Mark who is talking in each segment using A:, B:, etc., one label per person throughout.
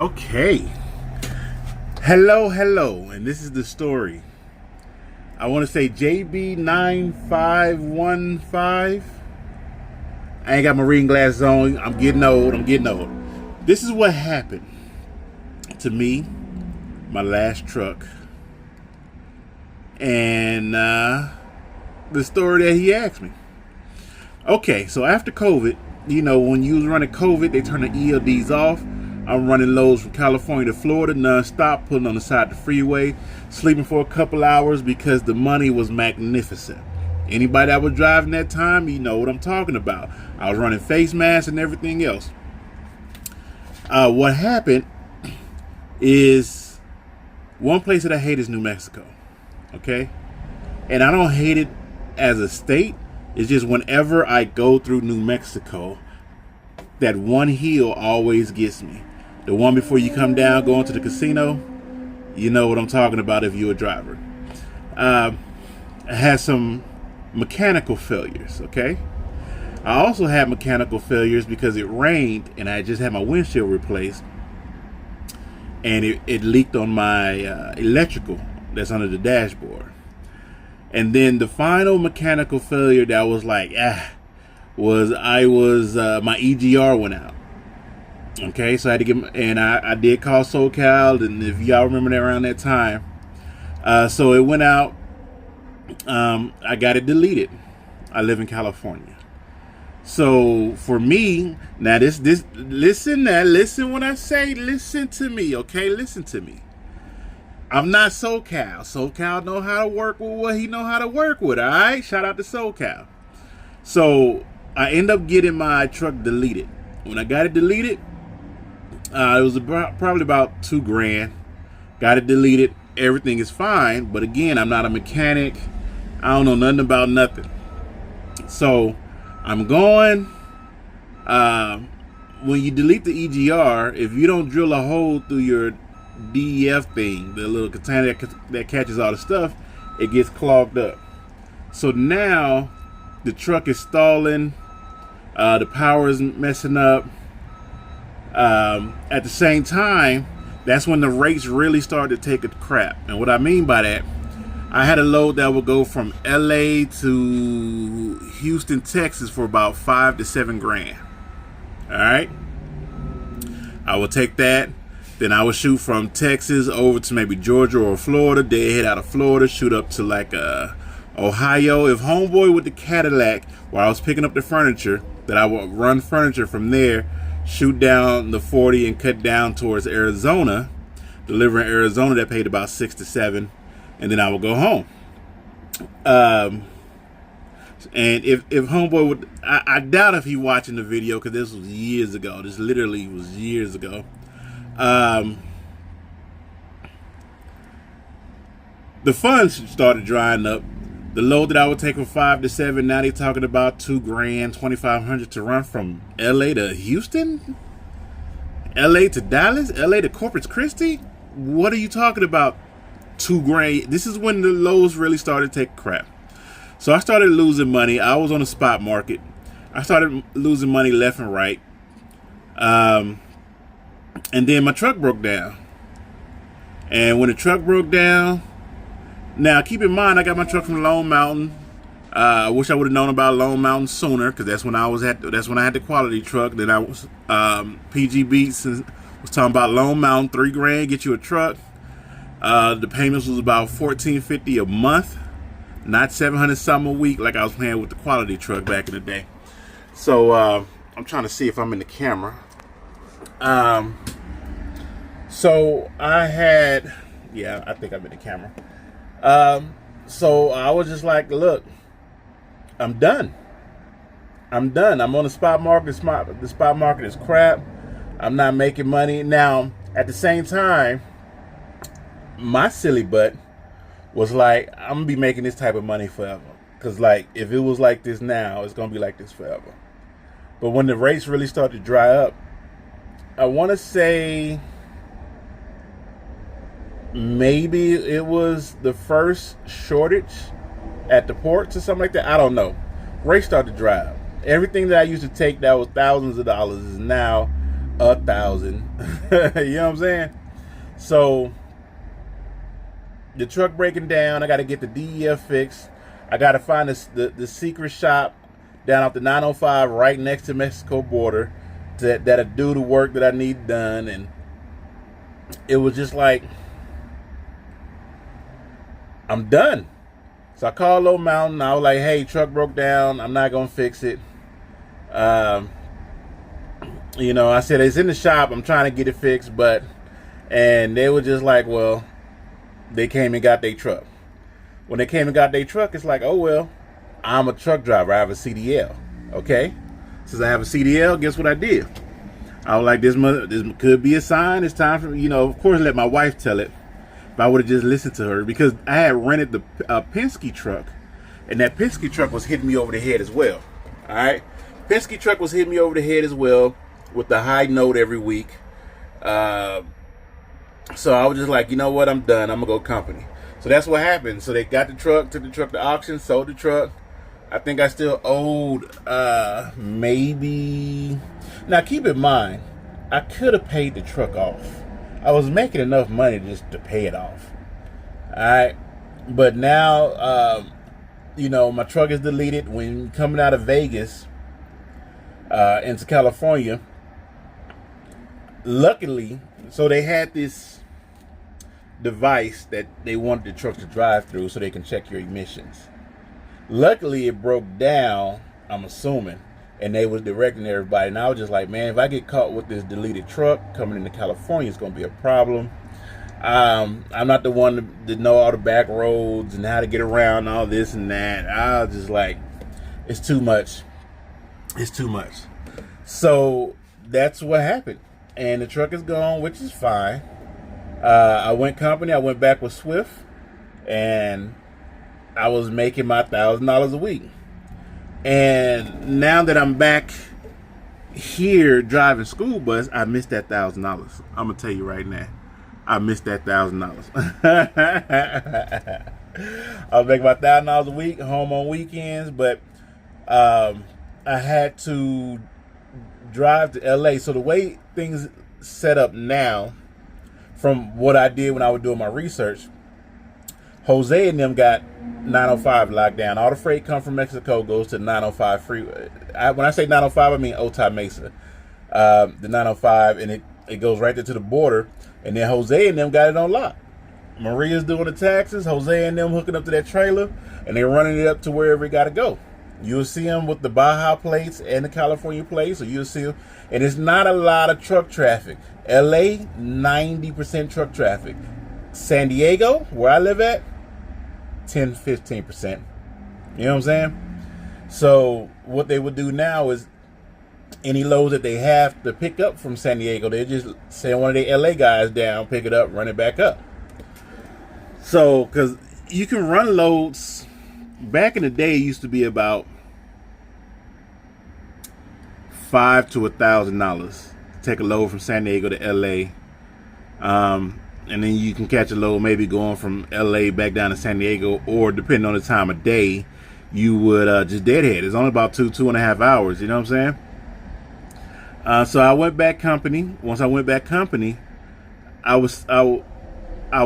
A: Okay. Hello, and this is the story. I want to say JB9515. I ain't got my reading glasses on. I'm getting old. This is what happened to me, my last truck, and the story that he asked me. Okay, so after COVID, when you was running COVID, they turn the ELDs off. I'm running loads from California to Florida, non-stop, putting on the side of the freeway, sleeping for a couple hours because the money was magnificent. Anybody that was driving that time, you know what I'm talking about. I was running face masks and everything else. What happened is, one place that I hate is New Mexico, okay? And I don't hate it as a state. It's just whenever I go through New Mexico, that one hill always gets me. The one before you come down going to the casino, you know what I'm talking about if you're a driver. I had some mechanical failures, okay? I also had mechanical failures because it rained and I just had my windshield replaced, and it leaked on my electrical that's under the dashboard. And then the final mechanical failure that was like, was my EGR went out. Okay, so I had to I did call SoCal, and if y'all remember that around that time, so it went out. I got it deleted. I live in California, so for me now, listen when I say listen to me, okay, listen to me. I'm not SoCal. SoCal know how to work with what he know how to work with. All right, shout out to SoCal. So I end up getting my truck deleted. When I got it deleted, it was probably about $2,000. Got it deleted. Everything is fine. But again, I'm not a mechanic. I don't know nothing about nothing. So I'm going. When you delete the EGR, if you don't drill a hole through your DEF thing, the little container that catches all the stuff, it gets clogged up. So now the truck is stalling. The power is messing up. At the same time, that's when the rates really started to take a crap. And what I mean by that, I had a load that would go from LA to Houston, Texas for about $5,000 to $7,000. All right. I would take that. Then I would shoot from Texas over to maybe Georgia or Florida. Then head out of Florida, shoot up to like Ohio. If homeboy with the Cadillac, where I was picking up the furniture, that I would run furniture from there, shoot down the 40 and cut down towards Arizona, deliver in Arizona. That paid about $6,000 to $7,000, and then I would go home. And if homeboy would, I doubt if he watching the video, because this was years ago. This literally was years ago. The funds started drying up. The load that I would take from $5,000 to $7,000, now they're talking about $2,000, $2,500 to run from LA to Houston, LA to Dallas, LA to Corpus Christi. What are you talking about? $2,000. This is when the lows really started to take crap. So I started losing money. I was on the spot market. I started losing money left and right. And then my truck broke down. And when the truck broke down, now keep in mind I got my truck from Lone Mountain. I wish I would have known about Lone Mountain sooner, because that's when I had the quality truck. Then I was PG Beats and was talking about Lone Mountain, $3,000 get you a truck. The payments was about $1,450 a month, not $700 something a week like I was paying with the quality truck back in the day. So I'm trying to see if I'm in the camera. So I had, I think I'm in the camera. So I was just like, look, I'm done. I'm on the spot market. The spot market is crap. I'm not making money. Now, at the same time, my silly butt was like, I'm going to be making this type of money forever. Because, like, if it was like this now, it's going to be like this forever. But when the rates really start to dry up, I want to say maybe it was the first shortage at the ports or something like that. I don't know. Rates started to dry up. Everything that I used to take that was thousands of dollars is now 1,000. You know what I'm saying? So the truck breaking down. I got to get the DEF fixed. I got to find the secret shop down off the 905 right next to Mexico border that'll do the work that I need done. And it was just like, I'm done. So I called Low Mountain. I was like, hey, truck broke down. I'm not going to fix it. You know, I said, it's in the shop. I'm trying to get it fixed. And they were just like, well, they came and got their truck. When they came and got their truck, it's like, oh, well, I'm a truck driver. I have a CDL. Okay. Since I have a CDL, guess what I did? I was like, this could be a sign. It's time for, of course, let my wife tell it. But I would have just listened to her, because I had rented the Penske truck, and that Penske truck was hitting me over the head as well. All right. Penske truck was hitting me over the head as well with the high note every week. So I was just like, you know what? I'm done. I'm going to go company. So that's what happened. So they got the truck, took the truck to auction, sold the truck. I think I still owed maybe. Now, keep in mind, I could have paid the truck off. I was making enough money just to pay it off. All right. But now, my truck is deleted. When coming out of Vegas into California, luckily, so they had this device that they wanted the truck to drive through so they can check your emissions. Luckily, it broke down, I'm assuming, and they was directing everybody. And I was just like, man, if I get caught with this deleted truck coming into California, it's going to be a problem. I'm not the one to know all the back roads and how to get around and all this and that. I was just like, it's too much. It's too much. So that's what happened. And the truck is gone, which is fine. I went company. I went back with Swift, and I was making my $1,000 a week. And now that I'm back here driving school bus, I missed that $1,000. I'm gonna tell you right now, I missed that $1,000. I was making my $1,000 a week, home on weekends, but I had to drive to LA. So the way things set up now, from what I did when I was doing my research, Jose and them got 905 locked down. All the freight come from Mexico goes to 905 freeway. When I say 905, I mean Otay Mesa. The 905, and it goes right there to the border. And then Jose and them got it on lock. Maria's doing the taxes. Jose and them hooking up to that trailer, and they're running it up to wherever it got to go. You'll see them with the Baja plates and the California plates, so you'll see them. And it's not a lot of truck traffic. LA, 90% truck traffic. San Diego, where I live at, 10-15%. You know what I'm saying? So what they would do now is any loads that they have to pick up from San Diego, they just send one of the LA guys down, pick it up, run it back up. So, because you can run loads, back in the day, it used to be about $5,000 to $1,000 to take a load from San Diego to LA. And then you can catch a load maybe going from LA back down to San Diego, or depending on the time of day, you would just deadhead. It's only about 2.5 hours. You know what I'm saying? So I went back company. Once I went back company, I was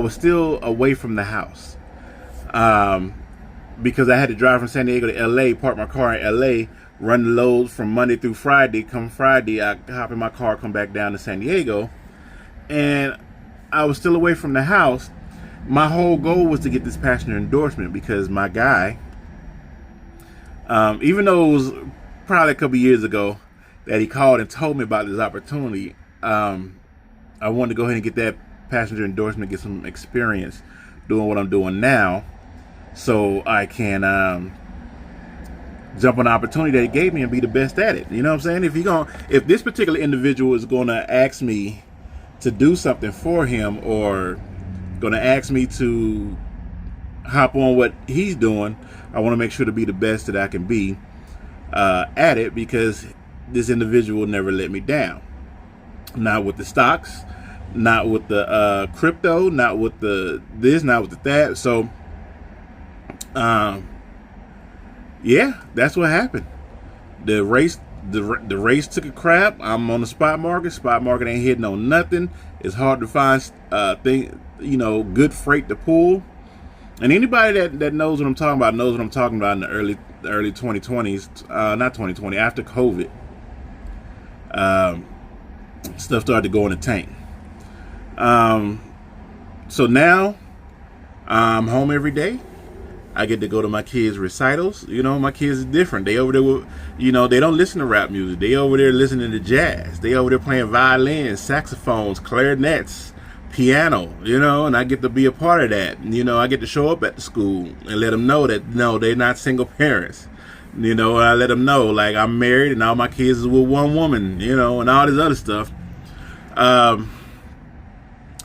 A: still away from the house, because I had to drive from San Diego to LA, park my car in LA, run the loads from Monday through Friday. Come Friday, I hop in my car, come back down to San Diego, and I was still away from the house. My whole goal was to get this passenger endorsement, because my guy, even though it was probably a couple years ago that he called and told me about this opportunity, I wanted to go ahead and get that passenger endorsement, get some experience doing what I'm doing now, so I can jump on the opportunity that he gave me and be the best at it. You know what I'm saying? If this particular individual is going to ask me to do something for him, or going to ask me to hop on what he's doing, I want to make sure to be the best that I can be at it, because this individual will never let me down. Not with the stocks, not with the crypto, not with the this, not with the that. So yeah, that's what happened. The race the race took a crap. I'm on the spot market. Spot market ain't hitting on nothing. It's hard to find good freight to pull. And anybody that knows what I'm talking about knows what I'm talking about in the early 2020s, not 2020, after COVID. Stuff started to go in the tank. So now I'm home every day. I get to go to my kids' recitals. My kids are different. They over there with, they don't listen to rap music. They over there listening to jazz. They over there playing violins, saxophones, clarinets, piano, and I get to be a part of that. I get to show up at the school and let them know that, no, they're not single parents. And I let them know, like, I'm married and all my kids is with one woman, and all this other stuff.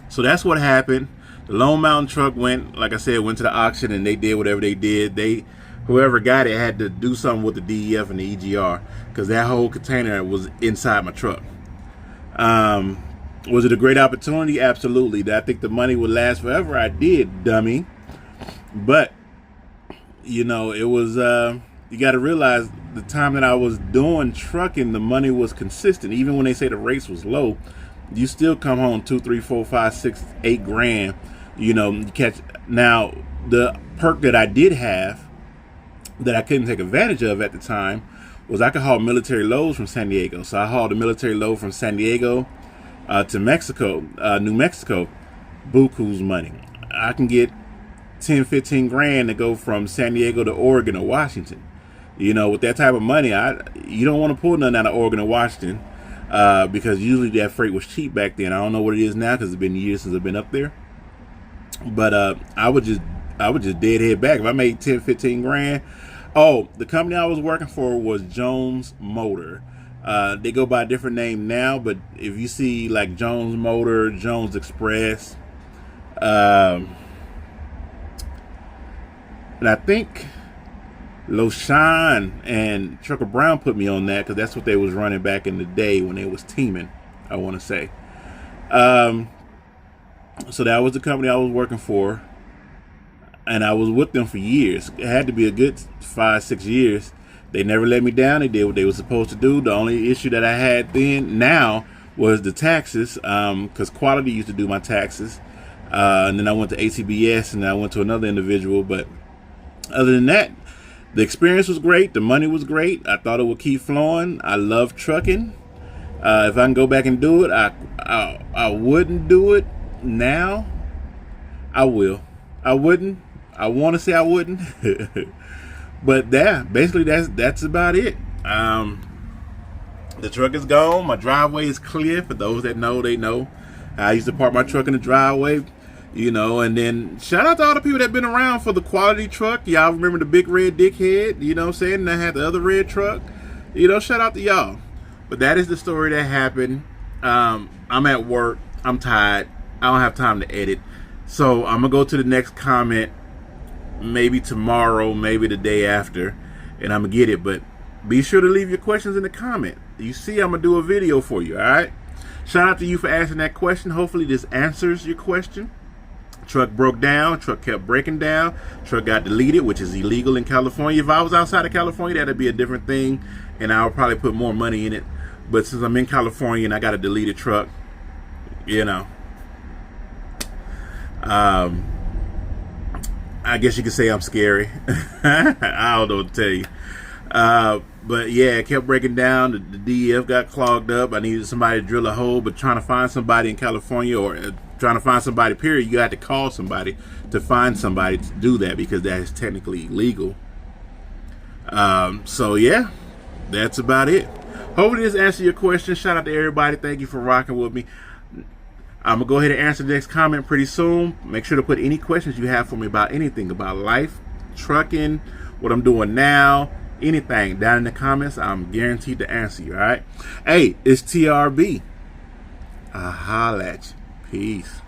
A: So that's what happened. The Lone Mountain truck went to the auction, and they did whatever they did. Whoever got it had to do something with the DEF and the EGR, because that whole container was inside my truck. Was it a great opportunity? Absolutely. Did I think the money would last forever? I did, dummy. But, it was, you got to realize the time that I was doing trucking, the money was consistent. Even when they say the rates was low, you still come home 2, 3, 4, 5, 6, 8 grand. You catch. Now, the perk that I did have that I couldn't take advantage of at the time was I could haul military loads from San Diego. So I hauled a military load from San Diego to Mexico, New Mexico. Buku's money. I can get 10, 15 grand to go from San Diego to Oregon or Washington. With that type of money, you don't want to pull nothing out of Oregon or Washington, because usually that freight was cheap back then. I don't know what it is now, because it's been years since I've been up there. But I would just deadhead back if I made 10, 15 grand. Oh, the company I was working for was Jones Motor. They go by a different name now, but if you see like Jones Motor, Jones Express, and I think Loshan and Trucker Brown put me on that, because that's what they was running back in the day when they was teaming, I want to say. So that was the company I was working for, and I was with them for years. It had to be a good 5, 6 years. They never let me down. They did what they were supposed to do. The only issue that I had now was the taxes, because Quality used to do my taxes, and then I went to ACBS, and then I went to another individual. But other than that, the experience was great. The money was great. I thought it would keep flowing. I love trucking. If I can go back and do it, I wouldn't do it now. I will. I wouldn't. I want to say I wouldn't. But basically that's about it. The truck is gone. My driveway is clear. For those that know, they know. I used to park my truck in the driveway, and then shout out to all the people that been around for the Quality truck. Y'all remember the big red dickhead, what I'm saying? And I had the other red truck. Shout out to y'all. But that is the story that happened. I'm at work. I'm tired. I don't have time to edit. So I'm going to go to the next comment, maybe tomorrow, maybe the day after, and I'm going to get it. But be sure to leave your questions in the comment. You see, I'm going to do a video for you, all right? Shout out to you for asking that question. Hopefully this answers your question. Truck broke down. Truck kept breaking down. Truck got deleted, which is illegal in California. If I was outside of California, that'd be a different thing, and I would probably put more money in it. But since I'm in California and I got a deleted truck, I guess you could say I'm scary. I don't know what to tell you. But yeah, it kept breaking down. The DEF got clogged up. I needed somebody to drill a hole, but trying to find somebody in California, or trying to find somebody, period, you had to call somebody to find somebody to do that, because that is technically illegal. So yeah, that's about it. Hopefully this answered your question. Shout out to everybody. Thank you for rocking with me. I'm going to go ahead and answer the next comment pretty soon. Make sure to put any questions you have for me about anything, about life, trucking, what I'm doing now, anything down in the comments. I'm guaranteed to answer you, all right? Hey, it's TRB. I'll holla at you. Peace.